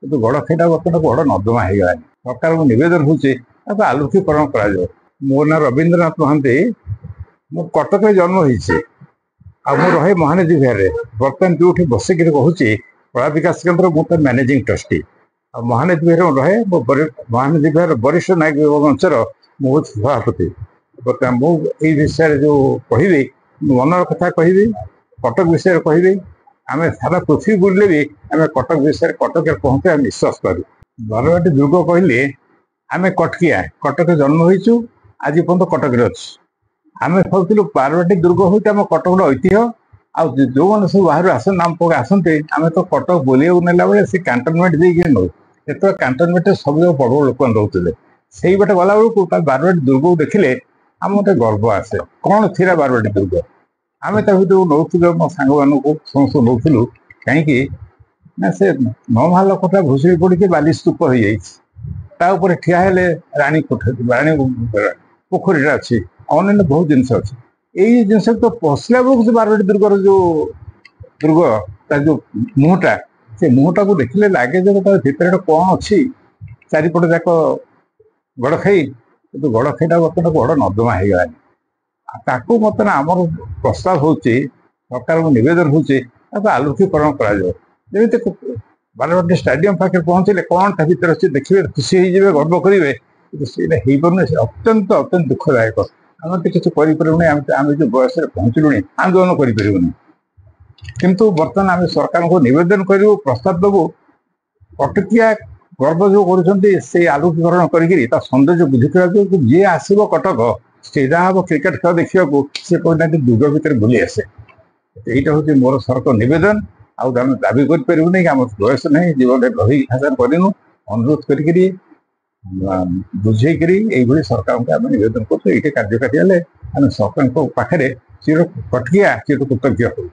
କିନ୍ତୁ ଗଡ଼ଖାଇଟା ବର୍ତ୍ତମାନ ବଡ଼ ନର୍ଦ୍ଦମା ହେଇଗଲାଣି। ସରକାରଙ୍କୁ ନିବେଦନ ହେଉଛି ତାକୁ ଆଲୋକୀକରଣ କରାଯାଉ। ମୋ ନାଁ ରବୀନ୍ଦ୍ରନାଥ ମହାନ୍ତି। ମୁଁ କଟକରେ ଜନ୍ମ ହେଇଛି, ଆଉ ମୁଁ ରହେ ମହାନଦୀ ବିହାରରେ। ବର୍ତ୍ତମାନ ଯୋଉଠି ବସିକିରି କହୁଛି କଳା ବିକାଶ କେନ୍ଦ୍ର, ମୁଁ ତାର ମ୍ୟାନେଜିଂ ଟ୍ରଷ୍ଟି। ଆଉ ମହାନଦୀ ବିହାରରେ ମୁଁ ରହେ। ମହାନଦୀ ବିହାର ବରିଷ୍ଠ ନାୟକ ମଞ୍ଚର ମୁଁ ହେଉଛି ସଭାପତି। ବର୍ତ୍ତମାନ ମୁଁ ଏଇ ବିଷୟରେ ଯୋଉ କହିବି, ମନର କଥା କହିବି, କଟକ ବିଷୟରେ କହିବି। ଆମେ ସାରା ପୃଥିବୀ ବୁଲିଲେ ବି ଆମେ କଟକ ବିଷୟରେ, କଟକରେ ପହଞ୍ଚି ଆମେ ବିଶ୍ୱାସ କରୁ। ବାରବାଟୀ ଦୁର୍ଗ କହିଲେ ଆମେ କଟକିଆ, କଟକରେ ଜନ୍ମ ହୋଇଛୁ, ଆଜି ପର୍ଯ୍ୟନ୍ତ କଟକରେ ଅଛି। ଆମେ ଭାବୁଥିଲୁ ବାରବାଟୀ ଦୁର୍ଗ ହେଉଛି ଆମ କଟକର ଐତିହ୍ୟ। ଆଉ ଯୋଉମାନେ ସବୁ ବାହାରୁ ଆସନ୍ତି, ଆମ ପଟେ ଆସନ୍ତି, ଆମେ ତ କଟକ ବୁଲିବାକୁ ନେଲା ବେଳେ ସେ କ୍ୟାଣ୍ଟନମେଣ୍ଟ ଦେଇକି ନେଉ। ଯେତେବେଳେ କ୍ୟାଣ୍ଟନମେଣ୍ଟରେ ସବୁ ବଡ଼ ବଡ଼ ଲୋକମାନେ ରହୁଥିଲେ, ସେଇ ବାଟେ ଗଲାବେଳକୁ ତା ବାରବାଟୀ ଦୁର୍ଗକୁ ଦେଖିଲେ ଆମ ଗୋଟେ ଗର୍ବ ଆସେ। କ'ଣ ଥିଲା ବାରବାଟୀ ଦୁର୍ଗ? ଆମେ ତା ଭିତରୁ ନେଉଥିଲୁ, ମୋ ସାଙ୍ଗମାନଙ୍କୁ ସମସ୍ତଙ୍କୁ ନେଉଥିଲୁ। କାହିଁକି ନା ସେ ନମାଲ କଥା ଭୁଷୁଡ଼ି ପଡ଼ିକି ବାଲି ସ୍ତୂପ ହେଇଯାଇଛି। ତା ଉପରେ ଠିଆ ହେଲେ ରାଣୀ ପୋଖରୀଟା ଅଛି, ଅନ୍ୟାନ୍ୟ ବହୁତ ଜିନିଷ ଅଛି। ଏଇ ଜିନିଷ ତ ପଶିଲା ବେଳକୁ ସେ ବାରବାଟୀ ଦୁର୍ଗର ଯୋଉ ଦୁର୍ଗ, ତା ଯୋଉ ମୁହଁଟା, ସେ ମୁହଁଟାକୁ ଦେଖିଲେ ଲାଗେ ଯେ ତା ଭିତରେ ଗୋଟେ କ'ଣ ଅଛି। ଚାରିପଟ ଯାକ ଗଡ଼ଖାଇ, କିନ୍ତୁ ଗଡ଼ଖାଇଟା ବର୍ତ୍ତମାନ ବଡ଼ ନର୍ଦ୍ଦମା ହେଇଗଲାଣି। ତାକୁ ବର୍ତ୍ତମାନ ଆମର ପ୍ରସ୍ତାବ ହେଉଛି, ସରକାରଙ୍କୁ ନିବେଦନ ହେଉଛି ତାକୁ ଆଲୋକୀକରଣ କରାଯାଉ। ଯେମିତି ବାରବାଟୀ ଷ୍ଟାଡିୟମ ପାଖରେ ପହଞ୍ଚିଲେ କ'ଣ ତା ଭିତରେ ଅଛି ଦେଖିବେ, ଖୁସି ହେଇଯିବେ, ଗର୍ବ କରିବେ। କିନ୍ତୁ ସେଇଟା ହେଇପାରୁନି। ସେ ଅତ୍ୟନ୍ତ ଦୁଃଖଦାୟକ। ଆମେ ତ କିଛି କରିପାରିବୁନି। ଆମେ ଯୋଉ ବୟସରେ ପହଞ୍ଚିଲୁଣି, ଆନ୍ଦୋଳନ କରିପାରିବୁନି। କିନ୍ତୁ ବର୍ତ୍ତମାନ ଆମେ ସରକାରଙ୍କୁ ନିବେଦନ କରିବୁ, ପ୍ରସ୍ତାବ ଦେବୁ। କଟକିଆ ଗର୍ବ ଯୋଉ କରୁଛନ୍ତି, ସେଇ ଆଲୋକୀକରଣ କରିକିରି ତା ସୌନ୍ଦର୍ଯ୍ୟ ବୃଦ୍ଧି କରାଯାଉ। ଯିଏ ଆସିବ କଟକ, ସିଧା ହବ କ୍ରିକେଟ ଖେଳ ଦେଖିବାକୁ, ସେ କହିନାହାନ୍ତି ଦୁର୍ଗ ଭିତରେ ବୁଲି ଆସେ। এইটা হচ্ছে মোর সরকার নিবেদন। আমি দাবি করিপারিবুনি, আমার বয়স নাই, জীবনে রহি হাজার করিনু। অনুরোধ করি বুঝেইকি এইভাবে সরকারকে আমি নিবেদন করছি। এইটা কার্যকারী হলে আমি সরকারଙ୍କ ପାଖରେ ଚିର କଟକିଆ ଚିର କୃତଜ୍ଞ ହଉ।